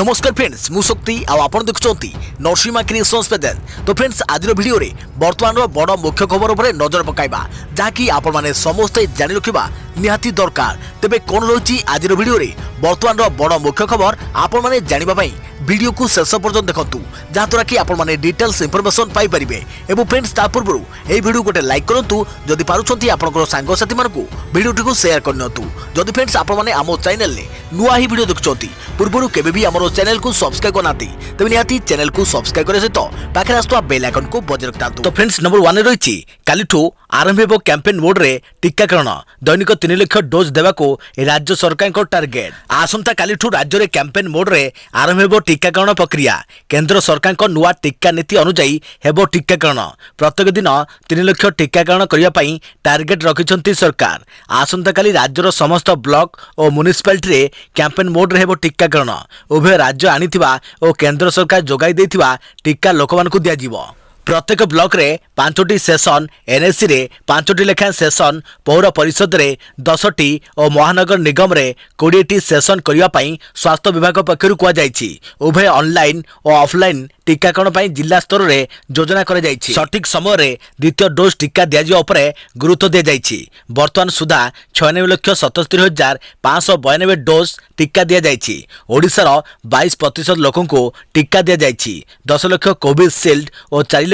नमस्कार फ्रेंड्स मु शक्ति आपण देखुंती नरसिंहा क्रिएशंस पेजेंट। तो फ्रेंड्स आज वीडियो रे वर्तमान बड़ मुख्य खबर उपर नजर पकाइबा जहाँकि आपण माने समस्ते जानि रखिबा निहाती दरकार। तेबे कोन रही आज वीडियो रे वर्तमान बड़ मुख्य खबर आपण माने जानिबा पई वीडियो को शेष पर्यंत देखंतु जहाँद्वारा कि आपण माने डिटेल्स इंफॉर्मेशन पाई परिबे। एवं फ्रेंड्स ता पूर्व ए वीडियो गोटे लाइक करंतु जदि पारुछंती आपनकर सांग साथी मानकु वीडियो को शेयर करनतु। जदि फ्रेंड्स आपण माने आमो चैनल ले नुआ ही वीडियो देखुछंती पूर्व केबे भी हमरो चैनल को सब्सक्राइब करनाती तबे निहाती चैनल को सब्सक्राइब करे सहित पाखे आस्तुवा बेल आइकन को बजाय रखतांतु। तो फ्रेंड्स नंबर 1 रही कालीठू आरंभ हेबो कैंपेन मोड रे टीकाकरण दैनिक 3 लाख डोज देवाको राज्य सरकार को टार्गेट। आसंता कालीठू राज्य रे कैंपेन मोड रे आरंभ हेबो टीकाकरण प्रक्रिया। केंद्र सरकार को नुआ टीका नीति अनुसार हेबो टीकाकरण प्रत्येक दिन 3 लाख टीकाकरण करिया पई टार्गेट रखिछंती सरकार। आसंता काली राज्यर समस्त ब्लॉक और म्युनिसिपालिटी रे कैंपेन मोड रे हेबो टीकाकरण। उभय राज्य आनिथिबा और केंद्र सरकार जोगाई देथिबा टीका लोकमानकु दिया जिवो। प्रत्येक ब्लॉक रे 5टी सेशन, एनएससी रे 5टी लेखा सेशन, पौर परिषद रे 10टी और महानगर निगम रे 20टी सेशन करिया पई स्वास्थ्य विभाग पक्षरु कुआ जायछि। उभय ऑनलाइन और ऑफलाइन टीकाकरण पई जिला स्तर रे योजना करे जायछि। सठिक समय रे द्वितीय डोज टीका दिया जिवा उपरे गुरुत्व दिया जायछि। वर्तमान सुधा 96,77,592 डोज टीका दिया जायछि। ओडिसा रो 22% लोकन को टीका दिया जायछि। 10 लाख कोविशील्ड और 4 लाख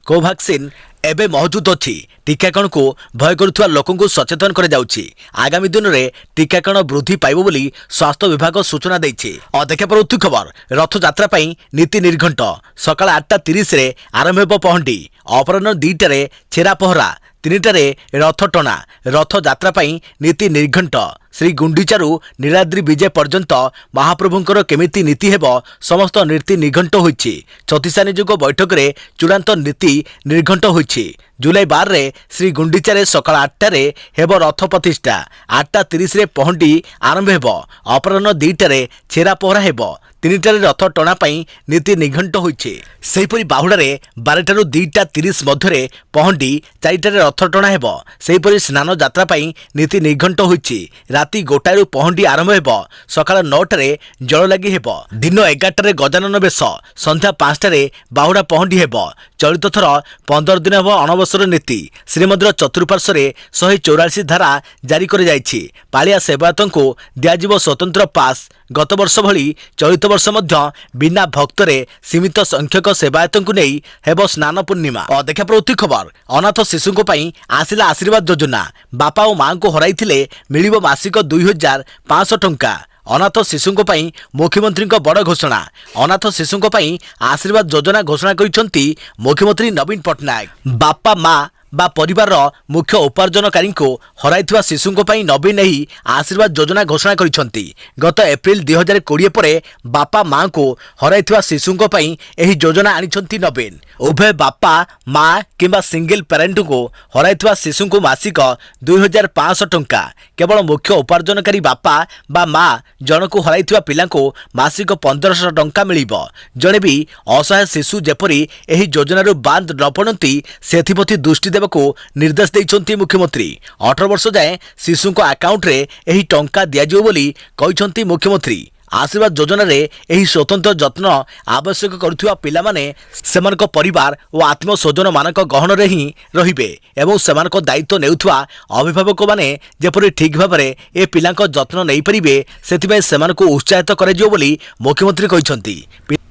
कोवैक्सीन एबे मौजूद अच्छी। टीकाकरण को भय करुवा लोकों को सचेतन करे जाउछि। आगामी दिन में टीकाकरण वृद्धि पाइबो बोली स्वास्थ्य विभाग सूचना देछि। देखा पड़ुथि खबर रथ यात्रा पई नीति निर्घंट सकाळ 8:30 रे आरंभ हेबो पहंडी। अपराह्न 2 रे छेरा पहरा 3 रथ टना। रथ यात्रा पई नीति निर्घंट। श्री गुंडीचारू नीलाद्री विजय पर्यंत महाप्रभुंकर केमिति नीति हेबो समस्त नीति निर्घंट होइछि। छत्तीसा नियोग बैठक रे चूड़ांत नीति निर्घंट होइछि। जुलाई 12 रे श्री गुंडीचारे सकाळ 8 रे हेबो रथ प्रतिष्ठा। 8:30 रे पहंडी आरंभ हेबो। अपराह्न 2 रे छेरा पहरा हेबो। 3 रे रथ टना पई नीति निर्घंट होइछि। सेहिपरि बाहुडा रे 12 रू 2:30 मध्य पहंडी 4 रे रथ टना हेबो। सेहिपरि स्नान यात्रा पई नीति निर्घंट होइछि। राति 1 रू पहंडी आरंभ हेबो। सकाळ 9 रे जल लागि हेबो। दिन 11 रे गजानन बेश। संध्या 5 रे बाहुडा पहंडी हेबो। चलित थर 15 दिन हेबो अनवसर नीति। श्रीमंदिर चतुर्पार्श्व रे 184 धारा जारी कर जाइछि। पालिया सेवायतों को दियाजिबो स्वतंत्र पास। गत वर्ष भली चलित वर्ष मध्य बिना भक्तरे सीमित संख्यक सेवायतों को नहीं हेबो स्नान पूर्णिमा। देखा पड़ुथि खबर अनाथ शिशु पई आसिला आशीर्वाद योजना। बापा और मां को हराइथिले मिलिबो मासिक 2500 टंका। अनाथ शिशु पई मुख्यमंत्री बड़ घोषणा। अनाथ शिशु पई आशीर्वाद योजना घोषणा करिसंती मुख्यमंत्री नवीन पटनायक। बापा मां बा परिवार मुख्य उपार्जनकारी को हराइथिबा शिशु पई नवीन नहीं आशीर्वाद योजना घोषणा करिसंती। गत एप्रिल 2020 परे बापा मां को हराइथिबा शिशु पई एही योजना आनिसंती नवीन। उभय बापा मां किंबा सिंगल पेरेंट को हराइथिबा शिशु को मासिक 2500 टंका। केवल मुख्य उपार्जनकारी बापा बा मां जन को हराइथिबा पिला को मासिक 1500 टंका मिलिबो। जणे भी असहाय शिशु जेपरी एही योजनारू बांध न पड़ती सेथिप्रति दृष्टि को निर्देश देइछंती मुख्यमंत्री। 18 वर्ष जाए शिशु को अकाउंट रे एही टंका दिया जिवो बोली कहिसंती मुख्यमंत्री। आशीर्वाद योजना रे एही स्वतंत्र जत्न आवश्यक करुथुवा पिला माने सेमानक परिवार और आत्म स्वजन मानक गहन रे ही रहिबे एवं सेमानक दायित्व नेउथुवा अभिभावक माने जेपरि ठीक भाबरे ए पिलांक जत्न नै परिबे सेतिबे सेमानक उत्साहित करे जिवो बोली मुख्यमंत्री कहिसंती।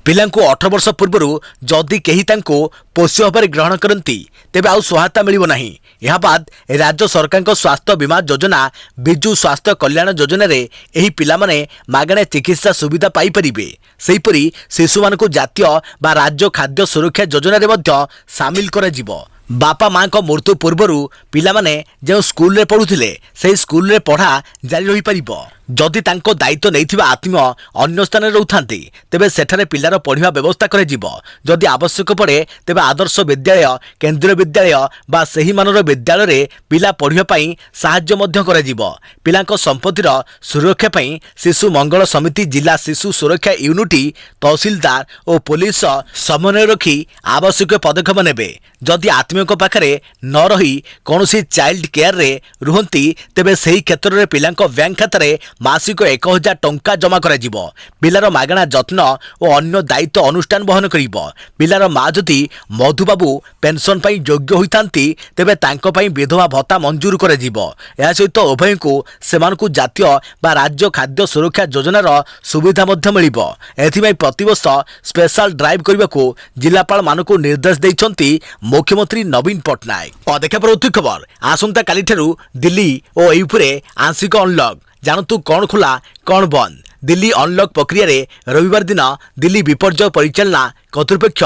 पिलांको 18 वर्ष पूर्व जदि केही तांको पोष्य भाव ग्रहण करती तेबे आउ सहायता मिलिबो नाही। यह बाद राज्य सरकार स्वास्थ्य बीमा योजना बिजु स्वास्थ्य कल्याण योजना रे एही पिला माने मागणे चिकित्सा सुविधा पाई परिबे। सेहिपरि शिशु मानकु जातीय बा राज्य खाद्य सुरक्षा योजना रे मध्य शामिल करा जिवो। बापा मां को मृत्यु पूर्व पिला माने जो स्कूल रे पढ़ुथिले से स्कूल रे पढ़ा जारी रही परिबो। जदि तांको दायित्व नैथिबा आत्मीय अन्य स्थान रे रहउथांती तेबे सेठारे पिलार पढ़िबा व्यवस्था करे जिवो। जदि आवश्यक पड़े तेबे आदर्श विद्यालय केंद्रीय विद्यालय बा सही मानर विद्यालय रे पिला पढ़िबा पई सहाय्य मध्य करे जिवो। पिलांको संपत्तिर सुरक्षा पई शिशु मंगल समिति जिला शिशु सुरक्षा यूनिटी तहसीलदार और पुलिस समन्वय रखी आवश्यक पदक्षेप नेबे। जदि आत्मीय पाखरे न रही कौनसी चाइल्ड केयर रे रुहंती तेबे सही क्षेत्र रे पिलांको बैंक खाता रे मासिक 1000 टंका जमा कराଯିବ। पिलार मागणा जत्न और अन्य दायित्व अनुष्ठान बहन करिब। पिलार माँ जदि मधुबाबू पेंशन पाई योग्य होइतांती तेबे तांको पाई विधवा भत्ता मंजूर कराଯିब। या सहित उभय को सेमानकु जातीय बा राज्य खाद्य सुरक्षा योजनार सुविधा मध्य मिलिब। एथिपाई प्रतिवर्ष स्पेशल ड्राइव करबाकू जिलापाल मानकु निर्देश दैछंती मुख्यमंत्री नवीन पटनायक। देखा परवर्ती खबर आसंता काली ठारू दिल्ली और यूपी आंशिक अनलक जानतु कौन खोला कौन बंद। दिल्ली अनलक प्रक्रिया रे रविवार दिन दिल्ली विपर्यय परिचालना कर्तृपक्ष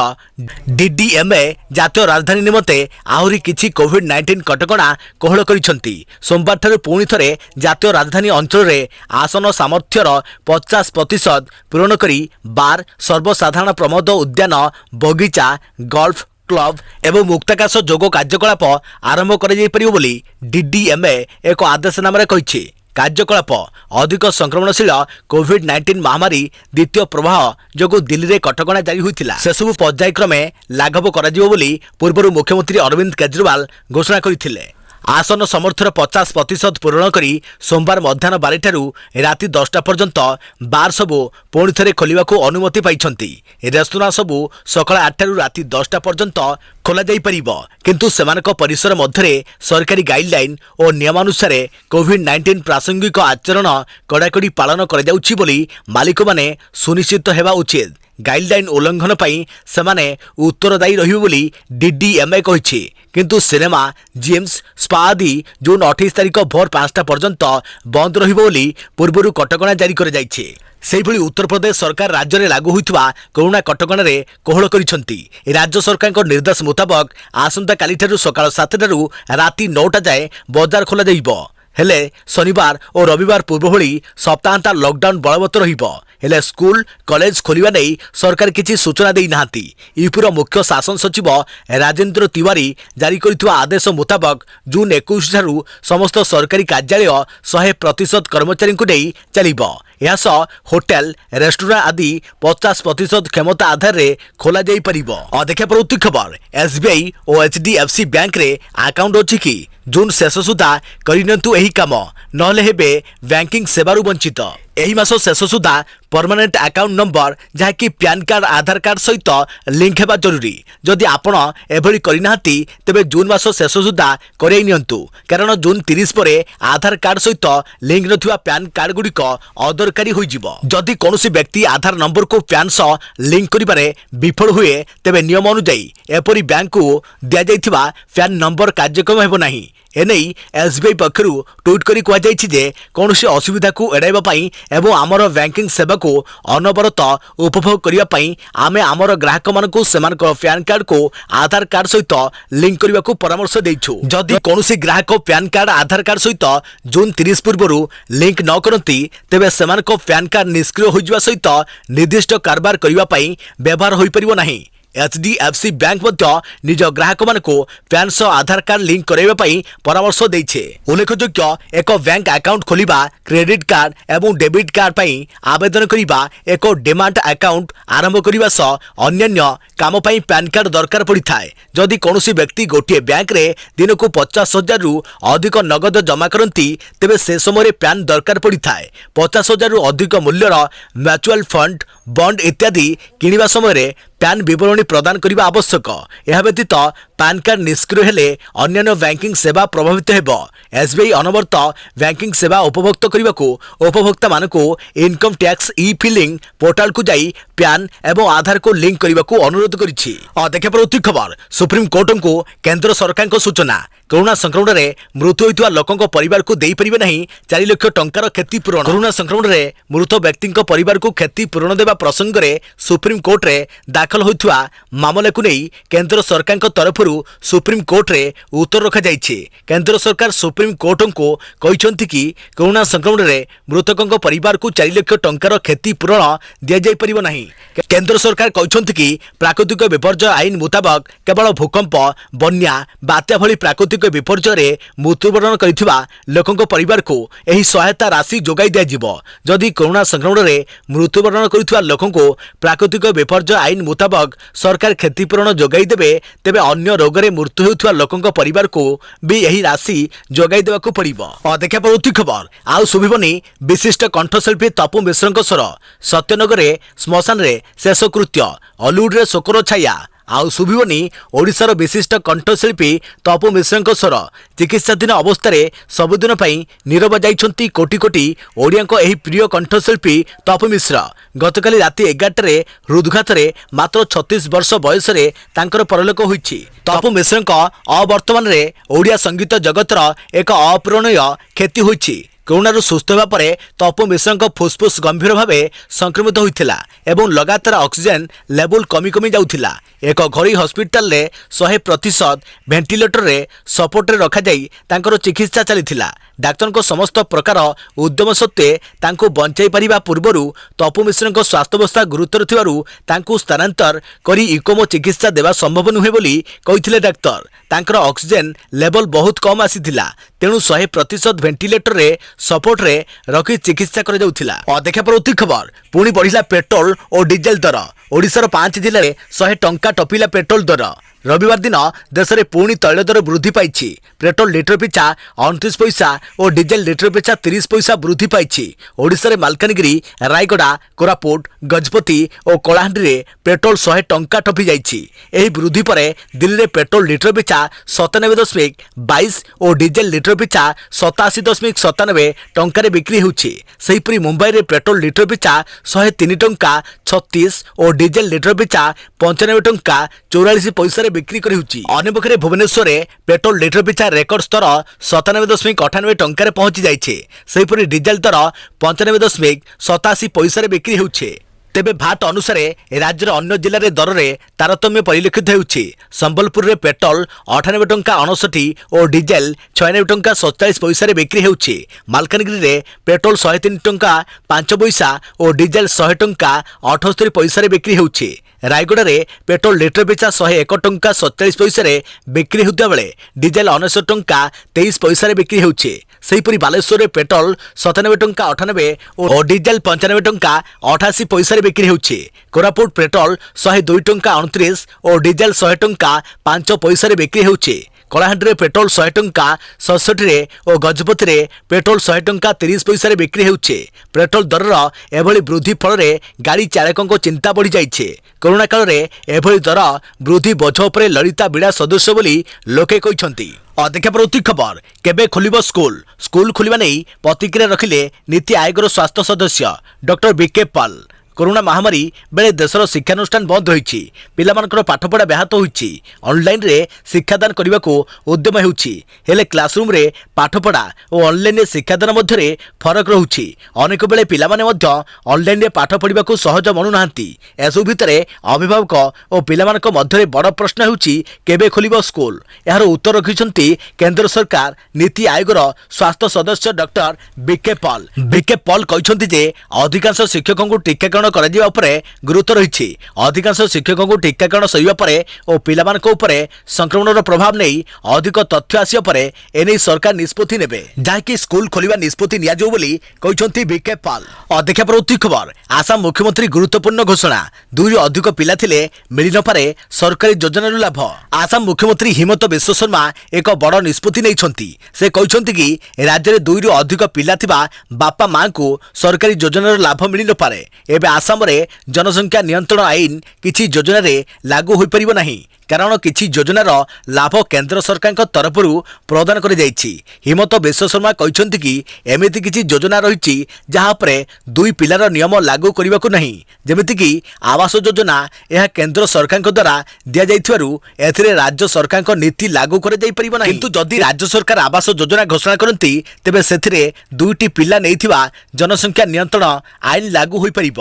डीडीएमए जातीय राजधानी निमते आहुरी किछि कोविड-19 कटकणा कोहल करिसंती। सोमवार ठारे पुणी थरे जातीय राजधानी अंचल रे आसन सामर्थ्यर 50% पूरण करी बार सर्वसाधारण प्रमोद उद्यान बगीचा गोल्फ क्लब एवं मुक्ताकाश जोग कार्यकलाप आरंभ कर बोली डीडीएमए एक आदेशनामा कही। कार्यकलाप अधिक संक्रमणशील कोविड-19 महामारी द्वितीय प्रवाह जोगु दिल्ली रे कटकणा जारी होइतिला सेसबु पर्यायक्रमे लाघव कराजिबो बोली पूर्व मुख्यमंत्री अरविंद केजरीवाल घोषणा करथिले। आसन समर्थर 50% पूरण करी सोमवार मध्याह्न 12 ठारू राति 10टा पर्यंत बार सबु पुणी थरे खोलिबाकू अनुमति पाइछंती। रेस्तोरां सबु सकाळ 8 ठारू राति 10टा पर्यंत खोला जाई परिबो, किंतु सेमानक परिसर मध्यरे सरकारी गाइडलाइन और नियमानुसार कोविड-19 प्रासंगिक आचरण कड़ाकड़ी पालन करा जाउछि बोली मालिक माने सुनिश्चित हेबा उचित। गाइडलाइन उल्लंघन पाई सेमाने उत्तरदायी रहिबो बोली डीडीएमए कहिछि। किंतु सिनेमा जिम्स स्पा आदि जून 28 तारिख भोर 5टा पर्यंत बंद रहिबो बोली पूर्वरु कटकणा जारी कर जाइछे। सेहिभଳି उत्तर प्रदेश सरकार राज्य में लागू होइतबा कोरोना कटकणा रे कोहल करिसंती। राज्य सरकार निर्देश मुताबक आसंता काली ठारू सकाळ 7 ठारू राति 9टा जाए बाजार खोला जाइबो। हेले शनिवार और रविवार पूर्व भली सप्ताहांता लॉकडाउन बलवत्तर रहिबो। हेले स्कूल कॉलेज खोलिबा नै सरकार किछि सूचना देई नाहांती। यूपीर मुख्य शासन सचिव राजेंद्र तिवारी जारी करितबा आदेश मुताबक जून 21 ठारू समस्त सरकारी कार्यालय 100% कर्मचारी को नै चलिबो। यास होटेल रेस्टोरेंट आदि 50% क्षमता आधार रे खोला जाई परिबो। देखा परवर्ती खबर एसबीआई और एचडीएफसी बैंक रे अकाउंट अछि कि जून शेष सुधा करिनंतु एही काम नहले हेबे बैंकिंग सेवारु वंचित। एही मास शेष सुधा परमानेंट अकाउंट नंबर जहाँकि पैन कार्ड आधार कार्ड सहित लिंक हेबा जरूरी। जदि आपण एभली करिनाहांती तेबे जून मास शेष सुधा करई नियंतु, कारण जून 30 परे आधार कार्ड सहित लिंक नथिबा पैन कार्ड गुडिक अदरकारी होइजिबो। जदि कोनोसी व्यक्ति आधार नंबर को पैन सह लिंक करिबारे विफल हुए तेबे नियम अनुसार एपरि बैंक को दिया जाइथिबा पैन नंबर कार्यक्रम हेबो नाही। एनेई एसबीआई पक्षरु ट्वीट करी कहा जायछि जे कोनोसी असुविधा को एडाइबा पई एवं आमर बैंकिंग सेवा को अनवरत उपभोग करिबा पई आमे आमर ग्राहक मानकु सेमानक पैन कार्ड को आधार कार्ड सहित लिंक करिबा को परामर्श दैछु। जदि कोनोसी ग्राहक पैन कार्ड आधार कार्ड सहित जून 30 पूर्वरु लिंक न करंती तेबे सेमानक पैन कार्ड निष्क्रिय होइजिबा सहित निर्दिष्ट कारबार करिबा पई व्यवहार होई परिबो नाही। एचडीएफसी बैंक मध्य निज ग्राहक मानकु पैन सह आधार कार्ड लिंक कराइबा पई परामर्श दैछे। उल्लेखयोग्य एक बैंक अकाउंट खोलिबा क्रेडिट कार्ड एवं डेबिट कार्ड पई आवेदन करिबा एक डिमांड अकाउंट आरंभ करिबा सह अन्य काम पई पैन कार्ड दरकार पड़ी थाए। जदि कोनोसी व्यक्ति गोटे बैंक रे दिन को 50,000 रु अधिक नगद जमा करंती तेबे से समय पैन दरकार पड़ी थाए। 50,000 रु अधिक मूल्यर म्यूचुअल फंड बॉन्ड इत्यादि किनिबा समय पैन विवरणी प्रदान करने आवश्यक। यह व्यतीत पैन कार्ड निष्क्रिय हेले अन्य बैंकिंग सेवा प्रभावित हेबो। एसबीआई अनवरत बैंकिंग सेवा उपभोक्त करने को उपभोक्ता मानकु income tax e filing portal को जाई पैन एवं आधार को लिंक करने को अनुरोध करिछि। देखा परवर्ती खबर सुप्रीम कोर्ट को केंद्र सरकार को सूचना। कोरोना संक्रमण में मृत्यु होइतवा लोकंक परिवार को देई परिबे नहीं 4 लाख टंकार क्षति पूरण। कोरोना संक्रमण में मृत व्यक्ति परिवार को क्षति पूरण देवा प्रसंग में सुप्रीम कोर्ट रे दाखल होइतवा मामला को नहीं केंद्र सरकार तरफरु सुप्रीम कोर्ट रे उत्तर रखा जाइछे। केंद्र सरकार सुप्रीम कोर्ट को कहिसंती कि कोरोना संक्रमण में मृतकंक परिवार को 4 लाख टंकार क्षति पूरण दिया जाई परिबो नहीं। केंद्र सरकार कहिसंती कि प्राकृतिक विपर्यय आईन मुताबक केवल भूकंप बन्या बात्या भली प्राकृतिक ପ୍ରାକୃତିक ବିପର୍ଯ୍ୟୟରେ ମୃତ୍ୟୁବରଣ କରିଥିବା ଲୋକଙ୍କ ପରିବାରକୁ ଏହି ସହାୟତା ରାଶି ଯୋଗାଇ ଦିଆଯିବ। ଯଦି କରୋନା ସଂକ୍ରମଣରେ ମୃତ୍ୟୁବରଣ କରିଥିବା ଲୋକଙ୍କୁ ପ୍ରାକୃତିକ ବିପର୍ଯ୍ୟୟ ଆଇନ ମୁତାବକ ସରକାର କ୍ଷତିପୂରଣ ଯୋଗାଇ ଦେବେ, ତେବେ ଅନ୍ୟ ରୋଗରେ ମୃତ୍ୟୁ ହେଉଥିବା ଲୋକଙ୍କ ପରିବାରକୁ ବି ଏହି ରାଶି ଯୋଗାଇ ଦେବାକୁ ପଡ଼ିବ। ଦେଖିବା ପରବର୍ତ୍ତୀ ଖବର। ଆଉ ଶୁଭିବନି ବିଶିଷ୍ଟ କଣ୍ଠଶିଳ୍ପୀ ତପୁ ମିଶ୍ରଙ୍କ ସ୍ୱର। ସତ୍ୟନଗରରେ ଶ୍ମଶାନରେ ଶେଷକୃତ୍ୟ, ଅଲିଉଡରେ ଶୋକର ଛାୟା। ଆଉ ଶୁଭିବନି ଓଡ଼ିଶାର ବିଶିଷ୍ଟ କଣ୍ଠଶିଳ୍ପୀ ତପୁ ମିଶ୍ରଙ୍କ ସ୍ୱର। ଚିକିତ୍ସାଧୀନ ଅବସ୍ଥାରେ ସବୁଦିନ ପାଇଁ ନୀରବ ଯାଇଛନ୍ତି କୋଟି କୋଟି ଓଡ଼ିଆଙ୍କ ଏହି ପ୍ରିୟ କଣ୍ଠଶିଳ୍ପୀ ତପୁ ମିଶ୍ର। ଗତକାଲି ରାତି 11ଟାରେ ହୃଦଘାତରେ ମାତ୍ର 36 ବର୍ଷ ବୟସରେ ତାଙ୍କର ପରଲୋକ ହୋଇଛି। ତପୁ ମିଶ୍ରଙ୍କ ଅବର୍ତ୍ତମାନରେ ଓଡ଼ିଆ ସଙ୍ଗୀତ ଜଗତର ଏକ ଅପୂରଣୀୟ କ୍ଷତି ହୋଇଛି। କରୋନାରୁ ସୁସ୍ଥ ହେବା ପରେ ତପୁ ମିଶ୍ରଙ୍କ ଫୁସ୍ଫୁସ୍ ଗମ୍ଭୀର ଭାବେ ସଂକ୍ରମିତ ହୋଇଥିଲା ଏବଂ ଲଗାତାର ଅକ୍ସିଜେନ ଲେବୁଲ କମି କମି ଯାଉଥିଲା। ଏକ ଘରୋଇ ହସ୍ପିଟାଲରେ 100% ଭେଣ୍ଟିଲେଟରରେ ସପୋର୍ଟରେ ରଖାଯାଇ ତାଙ୍କର ଚିକିତ୍ସା ଚାଲିଥିଲା। ଡାକ୍ତରଙ୍କ ସମସ୍ତ ପ୍ରକାର ଉଦ୍ୟମ ସତ୍ତ୍ୱେ ତାଙ୍କୁ ବଞ୍ଚାଇ ପାରିବା ପୂର୍ବରୁ ତପୁ ମିଶ୍ରଙ୍କ ସ୍ୱାସ୍ଥ୍ୟାବସ୍ଥା ଗୁରୁତର ଥିବାରୁ ତାଙ୍କୁ ସ୍ଥାନାନ୍ତର କରି ଇକୋମୋ ଚିକିତ୍ସା ଦେବା ସମ୍ଭବ ନୁହେଁ ବୋଲି କହିଥିଲେ ଡାକ୍ତର। ତାଙ୍କର ଅକ୍ସିଜେନ ଲେବଲ ବହୁତ କମ୍ ଆସିଥିଲା, ତେଣୁ 100% ଭେଣ୍ଟିଲେଟରରେ ସପୋର୍ଟରେ ରଖି ଚିକିତ୍ସା କରାଯାଉଥିଲା। ଦେଖିବା ପରବର୍ତ୍ତୀ ଖବର। ପୁଣି ବଢ଼ିଲା ପେଟ୍ରୋଲ ଓ ଡିଜେଲ ଦର। ଓଡ଼ିଶାର 5 ଜିଲ୍ଲାରେ 100 ଟଙ୍କା ଟପିଲା ପେଟ୍ରୋଲ ଦର। ରବିବାର ଦିନ ଦେଶରେ ପୁଣି ତୈଳ ଦର ବୃଦ୍ଧି ପାଇଛି। ପେଟ୍ରୋଲ ଲିଟର ପିଛା 29 ପଇସା ଓ ଡିଜେଲ ଲିଟର ପିଛା 30 ପଇସା ବୃଦ୍ଧି ପାଇଛି। ଓଡ଼ିଶାରେ ମାଲକାନଗିରି, ରାୟଗଡ଼ା, କୋରାପୁଟ, ଗଜପତି ଓ କଳାହାଣ୍ଡିରେ ପେଟ୍ରୋଲ 100 ଟଙ୍କା ଟପି ଯାଇଛି। ଏହି ବୃଦ୍ଧି ପରେ ଦିଲ୍ଲୀରେ ପେଟ୍ରୋଲ ଲିଟର ପିଛା 97.22 ଓ ଡିଜେଲ ଲିଟର ପିଛା 87.97 ଟଙ୍କାରେ ବିକ୍ରି ହେଉଛି। ସେହିପରି ମୁମ୍ବାଇରେ ପେଟ୍ରୋଲ ଲିଟର ପିଛା 103 ଟଙ୍କା 36 ଓ ଡିଜେଲ ଲିଟର ପିଛା 95 ଟଙ୍କା 44 ପଇସାରେ ବିକ୍ରି କରିହେଉଛି। ଅନ୍ୟପକ୍ଷରେ ଭୁବନେଶ୍ୱରରେ ପେଟ୍ରୋଲ ଲିଟର ପିଛା ରେକର୍ଡ ସ୍ତର 97.98 ଟଙ୍କାରେ ପହଞ୍ଚି ଯାଇଛି। ସେହିପରି ଡିଜେଲ ଦର 95.87 ପଇସାରେ ବିକ୍ରି ହେଉଛି। ତେବେ ଭାଟ ଅନୁସାରେ ରାଜ୍ୟର ଅନ୍ୟ ଜିଲ୍ଲାରେ ଦରରେ ତାରତମ୍ୟ ପରିଲକ୍ଷିତ ହେଉଛି। ସମ୍ବଲପୁରରେ ପେଟ୍ରୋଲ 98 ଟଙ୍କା 59 ଓ ଡିଜେଲ 96 ଟଙ୍କା 47 ପଇସାରେ ବିକ୍ରି ହେଉଛି। ମାଲକାନଗିରିରେ ପେଟ୍ରୋଲ 103 ଟଙ୍କା 5 ପଇସା ଓ ଡିଜେଲ 100 ଟଙ୍କା 78 ପଇସାରେ ବିକ୍ରି ହେଉଛି। ରାୟଗଡ଼ାରେ ପେଟ୍ରୋଲ ଲିଟର ପିଛା 101 ଟଙ୍କା 47 ପଇସାରେ ବିକ୍ରି ହେଉଥିବା ବେଳେ ଡିଜେଲ 99 ଟଙ୍କା 23 ପଇସାରେ ବିକ୍ରି ହେଉଛି। ସେହିପରି ବାଲେଶ୍ୱରରେ ପେଟ୍ରୋଲ 97 ଟଙ୍କା 98 ଓ ଡିଜେଲ 95 ଟଙ୍କା 88 ପଇସାରେ ବିକ୍ରି ହେଉଛି। କୋରାପୁଟ ପେଟ୍ରୋଲ 102 ଟଙ୍କା 29 ଓ ଡିଜେଲ 100 ଟଙ୍କା 5 ପଇସାରେ ବିକ୍ରି ହେଉଛି। କଳାହାଣ୍ଡିରେ ପେଟ୍ରୋଲ 100 ଟଙ୍କା 67 ଓ ଗଜପତିରେ ପେଟ୍ରୋଲ 100 ଟଙ୍କା 30 ପଇସାରେ ବିକ୍ରି ହେଉଛି। ପେଟ୍ରୋଲ ଦରର ଏଭଳି ବୃଦ୍ଧି ଫଳରେ ଗାଡ଼ି ଚାଳକଙ୍କ ଚିନ୍ତା ବଢ଼ିଯାଇଛି। କରୋନା କାଳରେ ଏଭଳି ଦର ବୃଦ୍ଧି ବୋଝ ଉପରେ ଲଳିତା ବିଡ଼ା ସଦୃଶ ବୋଲି ଲୋକେ କହିଛନ୍ତି। ଦେଖିବା ପରବର୍ତ୍ତୀ ଖବର। କେବେ ଖୋଲିବ ସ୍କୁଲ? ସ୍କୁଲ ଖୋଲିବା ନେଇ ପ୍ରତିକ୍ରିୟା ରଖିଲେ ନୀତି ଆୟୋଗର ସ୍ୱାସ୍ଥ୍ୟ ସଦସ୍ୟ ଡକ୍ଟର ବିକେ ପାଲ୍। କରୋନା ମହାମାରୀ ବେଳେ ଦେଶର ଶିକ୍ଷାନୁଷ୍ଠାନ ବନ୍ଦ ରହିଛି। ପିଲାମାନଙ୍କର ପାଠପଢ଼ା ବ୍ୟାହତ ହୋଇଛି। ଅନଲାଇନରେ ଶିକ୍ଷାଦାନ କରିବାକୁ ଉଦ୍ୟମ ହେଉଛି, ହେଲେ କ୍ଲାସରୁମ୍ରେ ପାଠପଢ଼ା ଓ ଅନଲାଇନରେ ଶିକ୍ଷାଦାନ ମଧ୍ୟରେ ଫରକ ରହୁଛି। ଅନେକ ବେଳେ ପିଲାମାନେ ମଧ୍ୟ ଅନଲାଇନରେ ପାଠ ପଢ଼ିବାକୁ ସହଜ ମଣୁନାହାନ୍ତି। ଏସବୁ ଭିତରେ ଅଭିଭାବକ ଓ ପିଲାମାନଙ୍କ ମଧ୍ୟରେ ବଡ଼ ପ୍ରଶ୍ନ ହେଉଛି କେବେ ଖୋଲିବ ସ୍କୁଲ? ଏହାର ଉତ୍ତର ରଖିଛନ୍ତି କେନ୍ଦ୍ର ସରକାର ନୀତି ଆୟୋଗର ସ୍ୱାସ୍ଥ୍ୟ ସଦସ୍ୟ ଡକ୍ଟର ବିକେ ପାଲ୍। ବିକେ ପାଲ୍ କହିଛନ୍ତି ଯେ ଅଧିକାଂଶ ଶିକ୍ଷକଙ୍କୁ ଟିକାକରଣ କରାଯିବା ଉପରେ ଗୁରୁତ୍ୱ ରହିଛି। ଅଧିକାଂଶ ଶିକ୍ଷକଙ୍କୁ ଟିକାକରଣ ସରିବା ପରେ ଓ ପିଲାମାନଙ୍କ ଉପରେ ସଂକ୍ରମଣର ପ୍ରଭାବ ନେଇ ଅଧିକ ତଥ୍ୟ ଆସିବା ପରେ ଏନେଇ ସରକାର ନିଷ୍ପତ୍ତି ନେବେ, ଯାହାକି ସ୍କୁଲ ଖୋଲିବା ନିଷ୍ପତ୍ତି ନିଆଯିବ ବୋଲି କହିଛନ୍ତି ବିକେ ପାଲ୍। ଦେଖିବା ପରବର୍ତ୍ତୀ ଖବର। ଆସାମ ମୁଖ୍ୟମନ୍ତ୍ରୀ ଗୁରୁତ୍ୱପୂର୍ଣ୍ଣ ଘୋଷଣା। 2ରୁ ଅଧିକ ପିଲା ଥିଲେ ମିଳିନପାରେ ସରକାରୀ ଯୋଜନାର ଲାଭ। ଆସାମ ମୁଖ୍ୟମନ୍ତ୍ରୀ ହିମନ୍ତ ବିଶ୍ବ ଶର୍ମା ଏକ ବଡ଼ ନିଷ୍ପତ୍ତି ନେଇଛନ୍ତି। ସେ କହିଛନ୍ତି କି ରାଜ୍ୟରେ 2ରୁ ଅଧିକ ପିଲା ଥିବା ବାପା ମାଙ୍କୁ ସରକାରୀ ଯୋଜନାର ଲାଭ ମିଳିନପାରେ। ଏବେ ଆସାମରେ ଜନସଂଖ୍ୟା ନିୟନ୍ତ୍ରଣ ଆଇନ କିଛି ଯୋଜନାରେ ଲାଗୁ ହୋଇପାରିବ ନାହିଁ, କାରଣ କିଛି ଯୋଜନାର ଲାଭ କେନ୍ଦ୍ର ସରକାରଙ୍କ ତରଫରୁ ପ୍ରଦାନ କରାଯାଇଛି। ହିମନ୍ତ ବିଶ୍ବ ଶର୍ମା କହିଛନ୍ତି କି ଏମିତି କିଛି ଯୋଜନା ରହିଛି ଯାହା ଉପରେ 2 ପିଲାର ନିୟମ ଲାଗୁ କରିବାକୁ ନାହିଁ, ଯେମିତିକି ଆବାସ ଯୋଜନା। ଏହା କେନ୍ଦ୍ର ସରକାରଙ୍କ ଦ୍ୱାରା ଦିଆଯାଇଥିବାରୁ ଏଥିରେ ରାଜ୍ୟ ସରକାରଙ୍କ ନୀତି ଲାଗୁ କରାଯାଇପାରିବ ନାହିଁ। କିନ୍ତୁ ଯଦି ରାଜ୍ୟ ସରକାର ଆବାସ ଯୋଜନା ଘୋଷଣା କରନ୍ତି ତେବେ ସେଥିରେ 2ଟି ପିଲା ନେଇଥିବା ଜନସଂଖ୍ୟା ନିୟନ୍ତ୍ରଣ ଆଇନ ଲାଗୁ ହୋଇପାରିବ।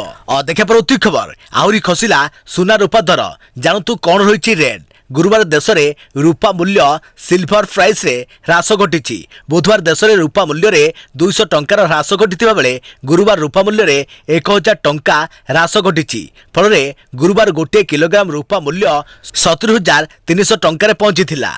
ଦେଖିବା ପରବର୍ତ୍ତୀ ଖବର। ଆହୁରି ଖସିଲା ସୁନା ରୂପା ଦର। ଜାଣନ୍ତୁ କ'ଣ ରହିଛି ରେଟ୍। ଗୁରୁବାର ଦେଶରେ ରୂପା ମୂଲ୍ୟ ସିଲଭର ପ୍ରାଇସ୍ରେ ହ୍ରାସ ଘଟିଛି। ବୁଧବାର ଦେଶରେ ରୂପା ମୂଲ୍ୟରେ 200 ଟଙ୍କାର ହ୍ରାସ ଘଟିଥିବା ବେଳେ ଗୁରୁବାର ରୂପା ମୂଲ୍ୟରେ 1000 ଟଙ୍କା ହ୍ରାସ ଘଟିଛି। ଫଳରେ ଗୁରୁବାର ଗୋଟିଏ କିଲୋଗ୍ରାମ ରୂପା ମୂଲ୍ୟ 70,300 ଟଙ୍କାରେ ପହଞ୍ଚିଥିଲା।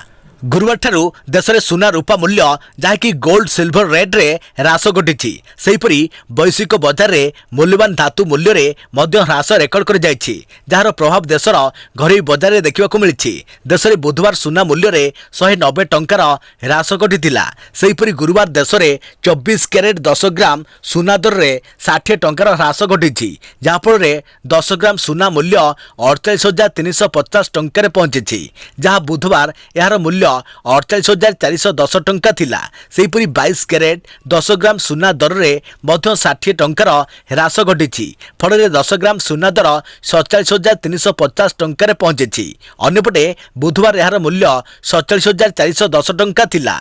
गुरुवार ठारू देश में सुना रूपा मूल्य जहाँकि गोल्ड सिल्वर रेट रे ह्रास घटी सेहीपरि वैश्विक बजार में मूल्यवान धातु मूल्य रे मध्य ह्रास रेकर्ड कर जाइछि जार प्रभाव देशर घरोई बजार में देखा मिली। देश में बुधवार सुना मूल्य रे 190 टंकार ह्रास घटीला। सेहीपरि गुरुवार देश में 24 कैरेट 10 ग्राम सुना दर में 60 टंकार ह्रास घटी जहाँफल 10 ग्राम सुना मूल्य 48,350 टंकार पहुंची जहाँ बुधवार यार मूल्य 48,410 टंका थिला। सेहीपरि 22 कैरेट 10 ग्राम सुना दर में मध्य 60 टंकार ह्रास घटी फल 10 ग्राम सुना दर 47,350 टंकार पहुंची। अन्यपटे बुधवार यार मूल्य 47,410 टंका थिला।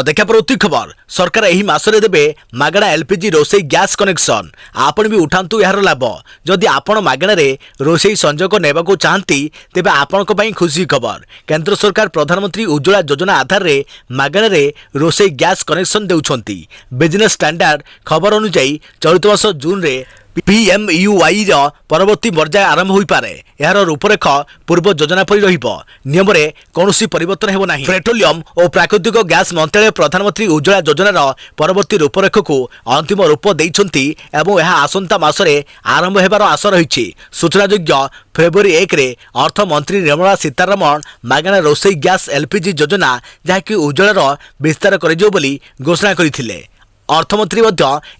देखा परवर्ती खबर सरकार एही मासरे देबे मागणा एलपीजी रोषेई गैस कनेक्शन। आपण भी उठांतु यार लाभ। जदि आपण मागणा रे रोषेई संजोग नेबाकू चाहती तेबे आपणक पई खुशी खबर। केंद्र सरकार प्रधानमंत्री उज्ज्वला योजना आधार रे मागणा रे रोषेई गैस कनेक्शन देउछंती। बिजनेस स्टैंडर्ड खबर अनुसार चलित वर्ष जून रे पीएमयूवाई परवर्ती पर्याय आरंभ हो पारे। यार रूपरेख पूर्व योजना परि रहिबो। नियम रे कोनोसी परिवर्तन हेबो नाही। पेट्रोलियम और प्राकृतिक गैस मंत्रालय प्रधानमंत्री उज्ज्वला योजनार परवर्ती रूपरेख को अंतिम रूप देइछंती एवं यह आसंता मासरे आरंभ हेबार आशा रहिछि। सूचनायोग्य फेब्रुआरी 1 रे अर्थ मंत्री निर्मला सीतारमण मागणा रोषेई गैस एलपीजी योजना जहाँकि उज्ज्वलार विस्तार करिजो बोली घोषणा करथिले। अर्थमंत्री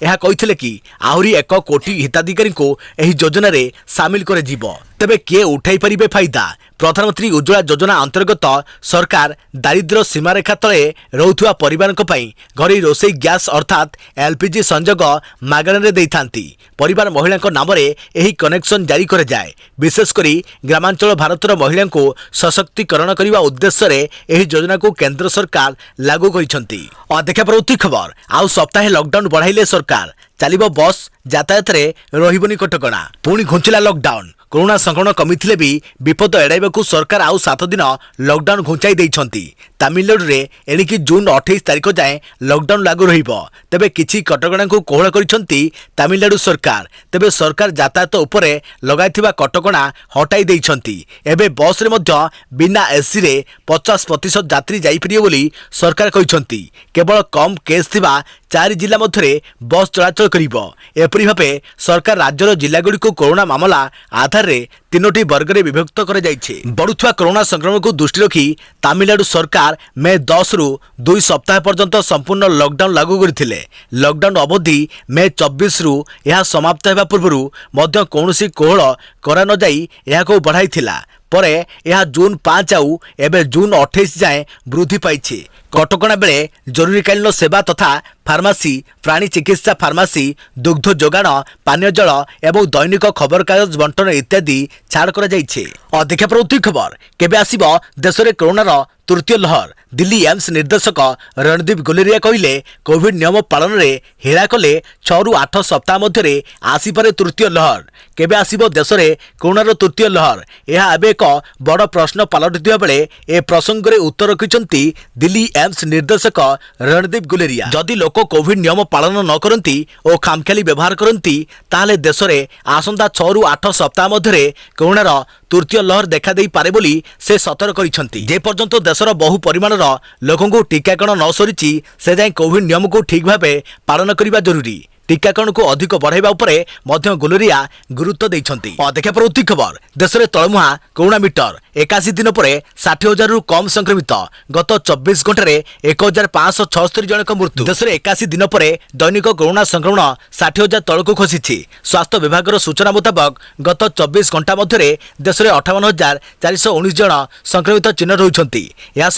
कही कि आहरी 1 कोटी हिताधिकारी को एही योजना रे सामिल करे जीवो। तेबे किए उठाई परिबे फायदा? प्रधानमंत्री उज्ज्वला योजना अंतर्गत सरकार दारिद्र्य सीमारेखा तले रहुथुवा परिवारक पई घरे रोषेई गैस अर्थात एलपीजी संजोग मागणा रे देइथांती। परिवार महिला नाम रे एही कनेक्शन जारी करे जाए। विशेष करी ग्रामांचल भारतर महिला को सशक्तिकरण करने उद्देश्य रे एही योजना को केंद्र सरकार लागू करिसंती। देखा परवर्ती खबर आउ सप्ताहे लॉकडाउन बढ़ाइले सरकार। चलिबो बस यातायात रे रहिबनी कटकणा। पुणी घुंचिला लॉकडाउन। कोरोना संक्रमण कमिथिले भी विपद एड़ाइबाकू सरकार आउ 7 दिन लॉकडाउन घुंचाई देइछंती। तमिलनाडु रे एणिकी जून 28 तारिख जाए लॉकडाउन लागू रहिबो। तेबे किछि कटकणा को कोहळ करिसंती तमिलनाडु सरकार। तेबे सरकार यातायात उपरे लगाइथिबा कटकणा हटाई देइछंती। एबे बस रे मध्य बिना एसी रे 50% यात्री जाई परियो बोली सरकार कहिसंती। केवल कम केस थिबा 4 जिला मध्यरे बस चलाचल करिबो। एपरि भाबे सरकार राज्यर जिलागुड़ी को कोरोना मामला आधार रे 3टी वर्ग रे विभक्त कर जाइछे। बढ़ुथुवा कोरोना संक्रमण को दृष्टि रखी तमिलनाडु सरकार मे 10 रु 2 सप्ताह पर्यंत संपूर्ण लॉकडाउन लागू करथिले। लॉकडाउन अवधि मे 24 रु यह समाप्त हेबा पूर्वरु मध्य कोनोसी कोहळ करा न जाई यह बढ़ाइथिला। परे यह जून 5 आउ एबे जून 28 जाए वृद्धि पाइछि। कटकणा बेले जरूरीकालीन सेवा तथा फार्मासी प्राणी चिकित्सा फार्मासी दुग्ध जोगाण पानीय जल एवं दैनिक खबर कागज बंटन इत्यादि छाड़ कर जाइछे। देखा परवर्ती खबर केबे आसीबो देश में कोरोनार तृतीय लहर। दिल्ली एम्स निर्देशक रणदीप गुलेरिया कहले कोविड नियम पालन रे हेरा कले 6 रु 8 सप्ताह मध्य आसीपारे तृतीय लहर। केबे आसीबो देश में कोरोनार तृतीय लहर यह एबे एक बड़ प्रश्न पलटिथिबा बेले ए प्रसंग रे उत्तर रखिसंती दिल्ली एम्स निर्देशक रणदीप गुलेरिया। जदि लोक कोविड नियम पालन न करती और खामख्याली व्यवहार करती ताहले देश में आसंता 6 रु 8 सप्ताह मध्य कोरोनार तृतीय लहर देखा दे पारे बोली से सतर्क करिसंती। जे पर्यंत देशर बहु परिमाणर लोकंकु टीकाकरण न सरिछि से जाय कोविड नियम को ठीक भाबे पालन करिबा जरूरी। टीकाकरण को अधिक बढ़ाइबा उपरे मध्य गुलेरिया गुरुत्व देइछंती। देखा परवर्ती खबर देश में तळमुहा कोरोना मीटर 81 दिन पर 60,000 रु कम संक्रमित। गत 24 घंटे 1,576 जनक मृत्यु। देश में 81 दिन पर दैनिक कोरोना संक्रमण 60,000 तल को खसी। स्वास्थ्य विभाग सूचना मुताबक गत 24 घंटा मध्य देश में 58,419 जन संक्रमित चिन्ह रही।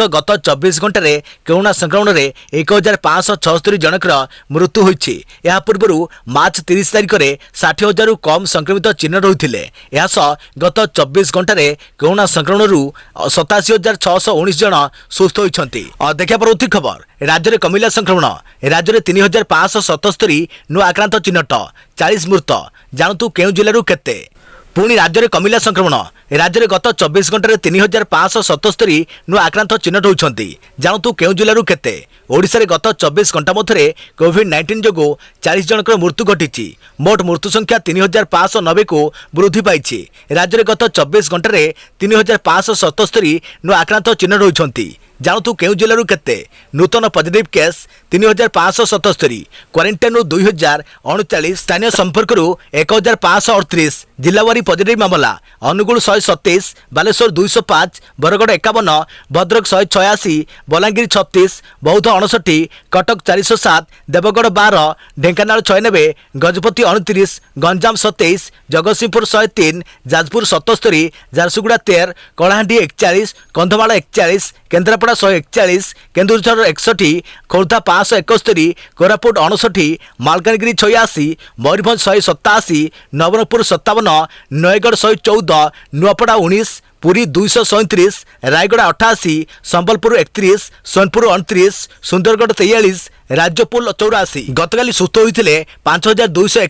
गत 24 घंटे कोरोना संक्रमण में 1,576 जनक मृत्यु होइछि। मार्च 30 तारिख में 60,000 रु कम संक्रमित चिन्ह रही। गत 24 घंटे कोरोना संक्रमण 87,619 जन सुस्थ होइछंती। देखा परवर्ती खबर राज्य में कमिला संक्रमण। राज्य में 3,577 नुआ आक्रांत चिन्हट 40 मृत। जानतु केउ जिल्लारू केते? पुणी राज्य में कमिला संक्रमण। राज्य में गत 24 घंटे 3,577 नुआ आक्रांत चिन्हट होइछंती। जानतु केउ जिल्लारू केते? ओडिशा रे गत 24 घंटा मध्य कोविड-19 जोगो 40 जनक मृत्यु घटी। मोट मृत्यु संख्या 3,590 को वृद्धि पाई। राज्य में गत 24 घंटे 3,577 नुआ आक्रांत चिन्ह रही। जानतु केउ जिल्लारू केते नूतन पॉजिटिव केस 3577 क्वारंटाइन 2039 स्थानीय संपर्क 1538 जिलावारी पॉजिटिव मामला अनुगुल 127 बालेश्वर 205 बरगड़ 51 भद्रक 186 बलांगीर 36 बौद्ध 59 कटक 407 देवगढ़ 12 ढेंकानाल 96 गजपति 29 गंजाम 27 जगतसिंहपुर 103 जाजपुर 77 झारसुगुड़ा 13 कलाहांडी 41 कंधमाल 41 केन्द्रापड़ा 141 केन्दुझर 61 खोर्धा 571 कोरापुट 59 मालकानगिरी 86 मयूरभंज 187 नवरंगपुर 57 नयगढ़ 114 नुआपड़ा 19 पुरी 237 रायगढ़ 88 संबलपुर 31 सोनपुर 29 सुंदरगढ़ 43 राज्यपुर 84 गतकाली सुस्थ होते 5261